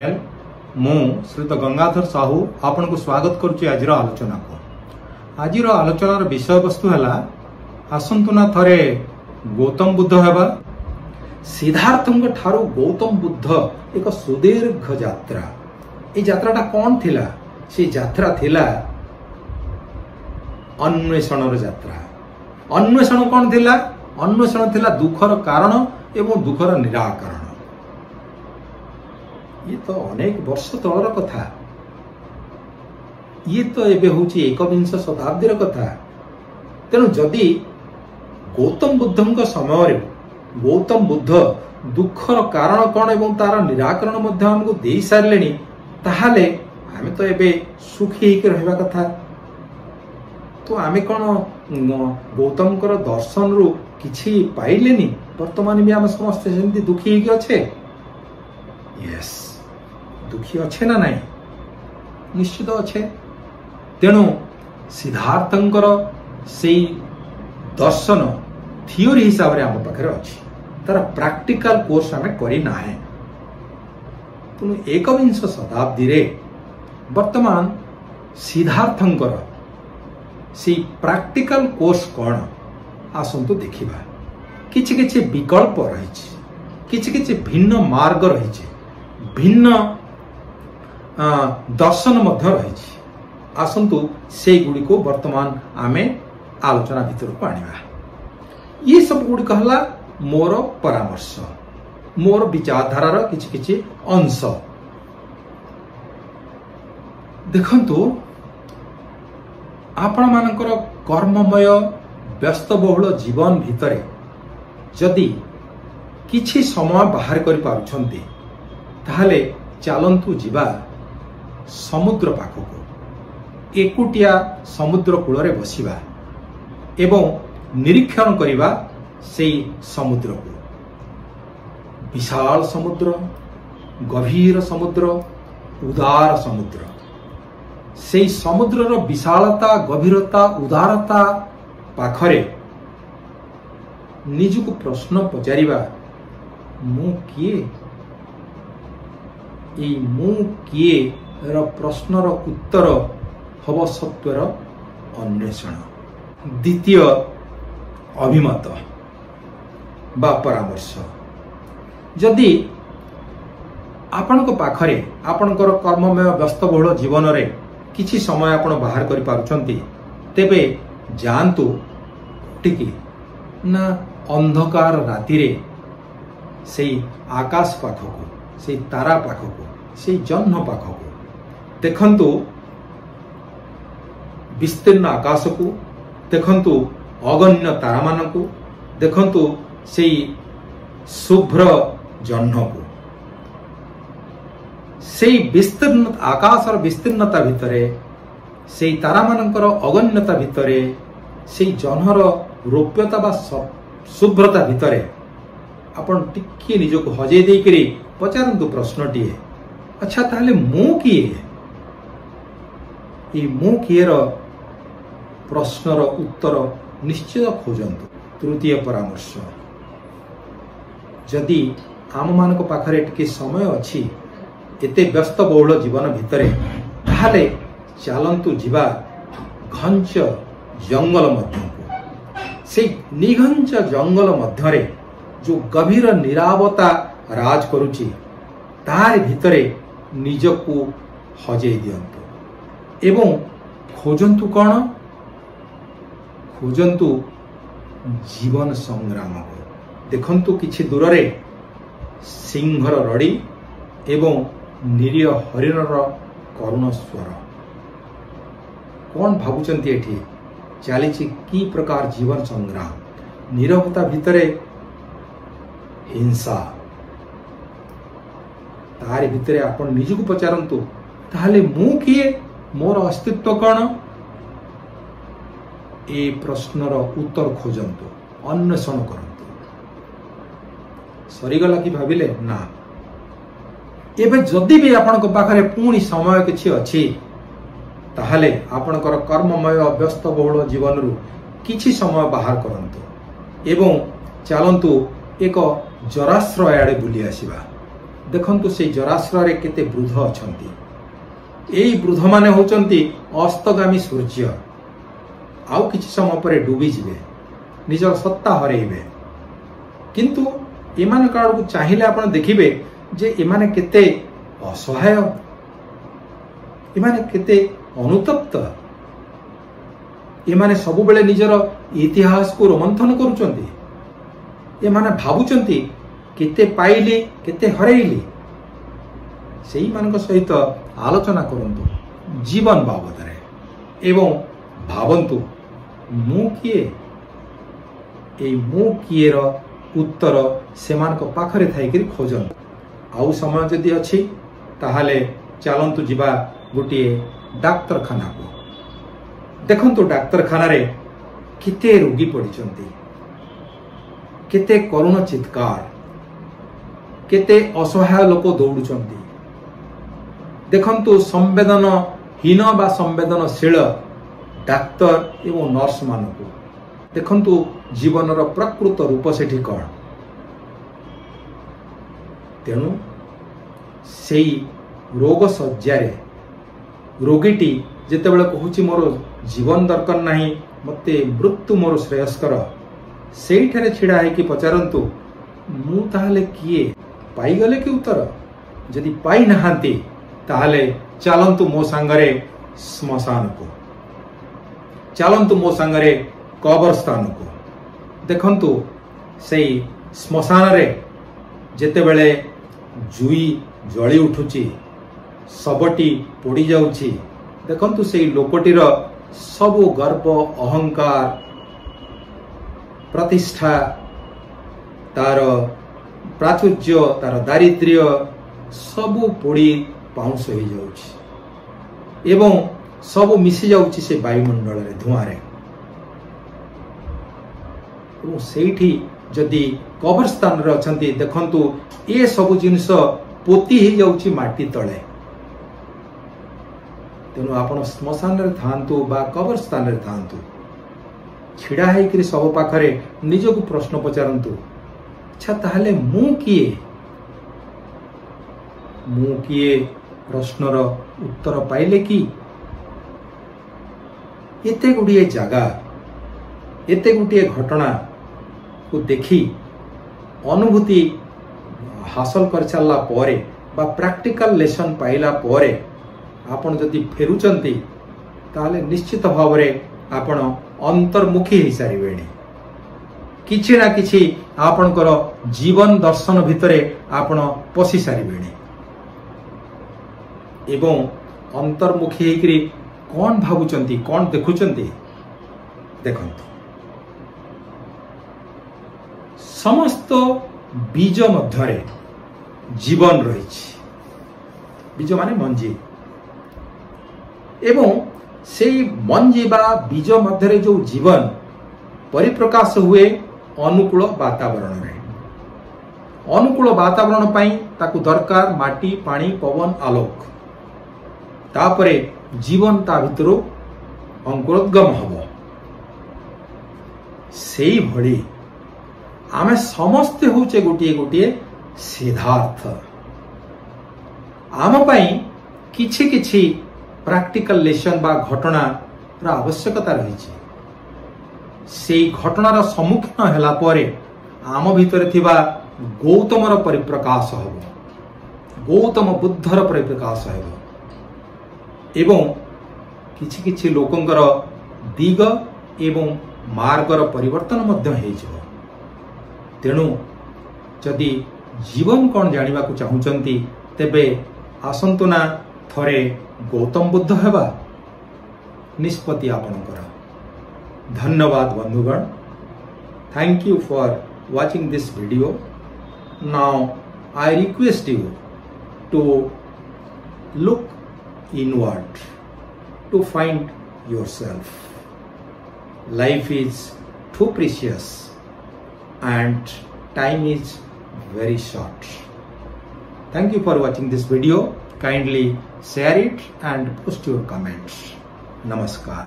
मु श्रीत गंगाधर साहू आपन को स्वागत करुच्ची आज आलोचना को। आज आलोचनार विषय वस्तु है आसंतु ना थरे गौतम बुद्ध हेबा। सिद्धार्थंक ठारू गौतम बुद्ध एक सुदीर्घ यात्रा। ये यात्राटा कौन थिला? से यात्रा थिला अन्वेषणर यात्रा। अन्वेषण कौन थिला? अन्वेषण थिला दुखर कारण एवं दुखर निराकरण। ये तो अनेक वर्ष तलर कथा। ये तो एबे होची एकविंश शताब्दीर कथा। तेणु जदि गौतम बुद्धंक समय गौतम बुद्ध दुखर कारण कौन एवं तार निराकरण मध्य हमको दे सारे ताहले आमे तो एबे सुखी होकर रहबा कथा। तो आमे कौन गौतमकर दर्शन रु किछि पाइलेनी? वर्तमान भी आम समस्त सेमती दुखी होकर अच्छे। यस, दुखी अच्छे ना नहीं? निश्चित अच्छे। तेणु सिद्धार्थंकर से दर्शन थियोरी हिसाब से आम पाखे अच्छी, तार प्रैक्टिकल कोर्स आम करना है। तेणु एकविंश शताब्दी रे वर्तमान सिद्धार्थंकर से प्रैक्टिकल कोर्स कौन आसंतु देखिबा। किछि किछि विकल्प रही, किछि किछि भिन्न मार्ग रही, भिन्न दर्शन मध्य रही। आसंतु से गुड़ी को वर्तमान आमे आलोचना भीतर को आनिबा। ये सब गुड़ी कहला मोर परामर्श, मोर विचारधारार किछि किछि अंश। देखंतु आपण मानकर कर्ममय व्यस्तबहुल जीवन भितरे जदि किछि समय बाहर करि पारुछंती ताहले चलंतु जीवा समुद्र पाखक। एकुटिया समुद्र कूल रे बसिबा एवं निरीक्षण करिबा से समुद्र को। विशाल समुद्र, गभीर समुद्र, उदार समुद्र। से समुद्रर विशालता, गभीरता, उदारता पाखरे निजको प्रश्न पचारिबा, मु किए? ये मु किए र प्रश्नर उत्तर हब सत्वर अन्वेषण। द्वितीय अभिमत बा परामर्श, जदि आपनक पाखरे आपनकर कर्ममय व्यस्तबहुल जीवन रे किछि समय आपण बाहर करि पारुछंती तेबे जानतु टिकी ना अंधकार राति रे से आकाश पाखको, से तारा पाखको, से जह्न पाखको देखंतु। विस्तीर्ण आकाश को देखंतु, अगण्य तारा मानकु देखंतु, से शुभ्र जह्न को। से विस्तीर्ण आकाश और विस्तीर्णता भितरे, से तारा मानकर अगण्यता भितरे, से जह्नर रूप्यता बा शुभ्रता भितरे आपण टिके निजको हजे देकरी पचारंतु प्रश्नटीए, अच्छा ताहले मु किए? ये मु किएर प्रश्नर उत्तर निश्चित खोजंतु। तृतीय परामर्श, जदि आम मानक पाखरे टिके समय अछि एते व्यस्त बहुल जीवन भितरे ताहले चलंतु जीवा घंच जंगल मध्यको। से निघंच जंगल मध्यरे जो गभीर निरावता राज करुची तार भितरे निजको हजे दियंतु एवं खोजंतु कौन? खोजंतु जीवन संग्राम को। देखंतु किछि दूर रे सिंहर रड़ी एवं निरीह हरिणर करुण स्वर। कौन भाबुचंती एठी चलीछि की प्रकार जीवन संग्राम? नीरवता भितरे हिंसा। तार भितरे आपण निजको पचारंतु ताहले मु किए? मोर अस्तित्व कौन? ए प्रश्नर उत्तर खोजंतु, अन्वेषण करंतु। सरीगला कि भाविले ना? एबे जदि भी आपनक पाखरे पुणी समय किछि अछि ताहले आपनकर कर्ममय व्यस्तबहुल जीवन रु किछि समय बाहर करंतु एवं चलंतु एक जराश्रय आड़े बुली आसिबा। देखंतु से जराश्र रे केते वृद्ध अछंती। एई वृद्ध माने होचंती अस्तगामी सूर्य। आउ किछि समय परे डूबी जिवे, निजर सत्ता हरेइबे। किंतु एमान काळକୁ चाहिले आपण देखिबे जे एमाने केते असहाय, एमाने केते अनुतप्त, एमाने सब बेले निजर इतिहास को रोमंथन करूचंती। एमाने भाबुचंती केते पाइली केते हरेइली। सेही मानक सहित आलोचना करंतु जीवन बाबद रे एवं भावंतु मु किए। ए मु किए रो उत्तर सेमानक पाखरे थाइकरी खोजन। आउ समय जदि अछि ताहाले चलंतु जिबा गोटिए डाक्तरखाना को। देखंतु डाक्तरखाना रे केते रोगी पड़िचंती, केते करुण चित्कार, केते असहाय लोक दौड़ुचंती। देखंतु संवेदनहीन बा संवेदनशील डाक्तर एवं नर्स मानकु देखंतु जीवनर प्रकृत रूप सेठी कौन। तेणु सेई रोग सज्जारे रोगीटी जेतेबेले कहूची मोर जीवन दरकार नहीं, मते मृत्यु मोर श्रेयस्कर, सेईठारे छिड़ा है कि पचारंतु मु ताहले किए, पाई गले कि उत्तर। जदि पाई नहांती ताहले चलंतु मो सांगरे श्मशान को, चलंतु मो सांगरे कब्रस्तान को। देखंतु सेई श्मशान रे जेतेबेले जुई जଳି उठुची, सबटी पोड़ी जाउची, देखंतु सेई लोकटीर सबु गर्व अहंकार प्रतिष्ठा तार प्राचुर्य तार दारिद्र्य सबु पोड़ी पाउंस हो जाउची एवं सबु मिसी जाउची से वायुमंडल रे धुआं रे। सेठी जदि कब्रस्तान रे अछंती देखंतु ए सबु जिनिस पोती ही जाउची माटी तळे। तेणु आपण श्मशान रे थांतु बा कब्रस्तान रे थांतु, छिड़ा है सब पाखरे निजको प्रश्न पचारंतु, अच्छा ताहले मु किए? मु किए प्रश्नर उत्तर पाइले कि? एते गुड़िए जगह एते गुटिए घटना को देखी अनुभूति हासिल कर चलला परे बा प्रैक्टिकल लेसन पाइला परे आपण जदि फेरुचंती ताहले निश्चित भाव रे आपण अंतर्मुखी हो सारे किछि ना किछि आपणकर जीवन दर्शन भितरे आपण पशि सारे एवं अंतर्मुखी होकरी कौन भावुचंती कौन देखुचंती। देखंतु समस्त बीज मध्यरे जीवन रही, बीज माने मंजी, एवं से मंजी बा बीज मध्यरे जो जीवन परिप्रकाश हुए अनुकूल वातावरण रे। अनुकूल वातावरण पाई ताकु दरकार माटी पानी पवन आलोक, तापरे जीवन ता भितरो अंकुरोद्गम हबो। सेई भली आमे समस्ते होचे गोटिए गोटिए सिद्धार्थ। आम पाई किछि किछि प्रैक्टिकल लेसन बा घटना रा आवश्यकता रही। से घटनार सम्मुखीन होला परे आम भितर थिबा गौतमर परिप्रकाश हबो, गौतम बुद्धर परिप्रकाश हबो एवं किछि किछि लोकंकर दिग एवं मार्गर परिवर्तन मध्य हो जिवो। तेणु जदि जीवन कौन जानिबा को चाहुचंती तेबे आसंतु ना थरे गौतम बुद्ध हेबा। निष्पत्ति आपणकर। धन्यवाद बंधुगण। Thank you for watching this video. Now I request you to look inward to find yourself. Life is too precious and time is very short. Thank you for watching this video. Kindly share it and post your comments. Namaskar.